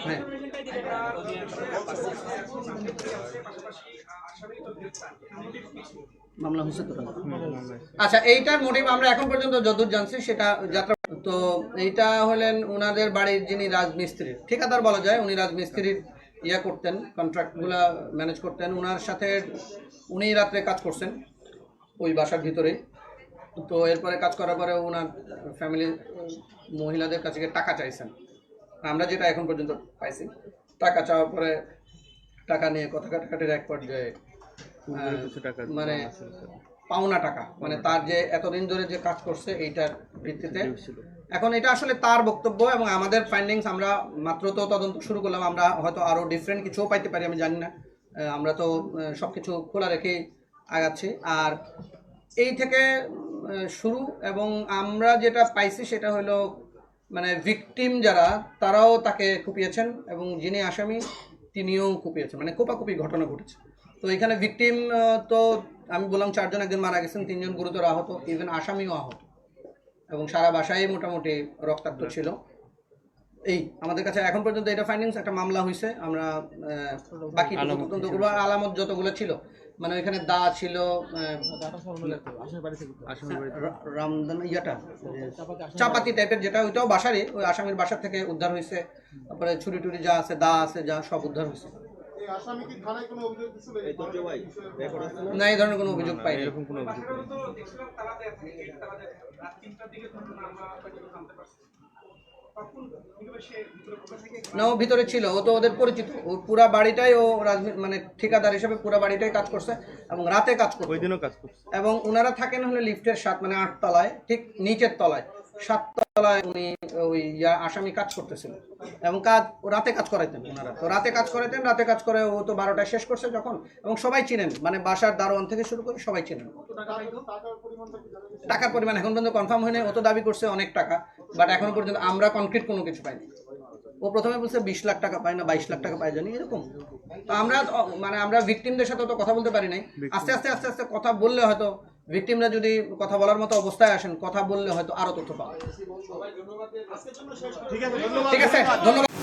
হ্যাঁ মামলা হয়েছে তো। আচ্ছা, এইটার মোটিভ আমরা এখন পর্যন্ত যতদূর জানছি সেটা যাত্রা তো এইটা হলেন ওনাদের বাড়ির যিনি রাজমিস্ত্রি ঠিকাদার বলা যায়, উনি রাজমিস্ত্রির ইয়া করতেন, কন্ট্রাক্টগুলা ম্যানেজ করতেন। ওনার সাথে উনি রাত্রে কাজ করছেন ওই বাসার ভিতরে। তো এরপরে কাজ করার পরে ওনার ফ্যামিলির মহিলাদের কাছে গিয়ে টাকা চাইছেন। আমরা যেটা এখন পর্যন্ত পাইছি, টাকা চাওয়ার পরে টাকা নিয়ে কথা কাটাকাটির এক পর্যায়ে মানে পাওনা টাকা, মানে তার যে এতদিন ধরে যে কাজ করছে এইটার ভিত্তিতে। এখন এটা আসলে তার বক্তব্য এবং আমাদের ফাইন্ডিংস, আমরা মাত্র তো তদন্ত শুরু করলাম, আমরা হয়তো আরও ডিফারেন্ট কিছুও পাইতে পারি, আমি জানি না। আমরা তো সব কিছু খোলা রেখেই আগাচ্ছি। আর এই থেকে শুরু, এবং আমরা যেটা পাইছি সেটা হলো মানে ভিকটিম যারা তারাও তাকে কুপিয়েছেন এবং যিনি আসামি তিনিও কুপিয়েছেন, মানে কোপাকুপি ঘটনা ঘটেছে। তো এখানে ভিকটিম তো আমি বললাম 4 জন, একজন মারা গেছেন, 3 জন গুরুতর আহত, ইভেন আসামিও আহত, এবং সারা বাসায় মোটামুটি রক্তাক্ত ছিল। এই আমাদের কাছে এখন পর্যন্ত এটা ফাইন্ডিংস। একটা মামলা হয়েছে, আমরা বাকি তদন্ত করবো। আলামত যতগুলো ছিল, মানে ওইখানে দা ছিল, রামদান ইয়াটা চাপাতি টাইপের যেটা, ওইটাও বাসারই, ওই আসামির বাসা থেকে উদ্ধার হয়েছে। তারপরে ছুরি টুরি যা আছে, দা আছে, যা সব উদ্ধার হয়েছে। না, এই ধরনের কোনো অভিযোগ পাইনি। না, ও ভিতরে ছিল, ও তো ওদের পরিচিত, ও পুরা বাড়িটাই ও মানে ঠিকাদার হিসেবে পুরা বাড়িটাই কাজ করছে এবং রাতে কাজ করছে, ওই দিনও কাজ করছে। এবং ওনারা থাকেন হলে লিফটের 7 মানে 8 তলায়, ঠিক নিচের তলায় 7 তলায় উনি ওই আসামি কাজ করতেছিল এবং রাতে কাজ করাইতেন ওনারা। তো রাতে কাজ করাইতেন, রাতে কাজ করে ও তো 12টায় শেষ করছে যখন, এবং সবাই চিনেন, মানে বাসার দারোয়ান থেকে শুরু করে সবাই চিনেন। টাকার পরিমাণ এখন পর্যন্ত কনফার্ম হয়নি, ও তো দাবি করছে অনেক টাকা, বাট এখনো পর্যন্ত আমরা কনক্রিট কোনো কিছু পাইনি। ও প্রথমে বলছে 20 লাখ টাকা পায় না 22 লাখ টাকা পায় জানি এরকম। তো আমরা ভিকটিমদের সাথে তো কথা বলতে পারি নাই। আস্তে আস্তে আস্তে আস্তে কথা বললে হয়তো ভিকটিমরা যদি কথা বলার মতো অবস্থায় আসেন, কথা বললে হয়তো আরো তথ্য পাবে। ঠিক আছে, ধন্যবাদ।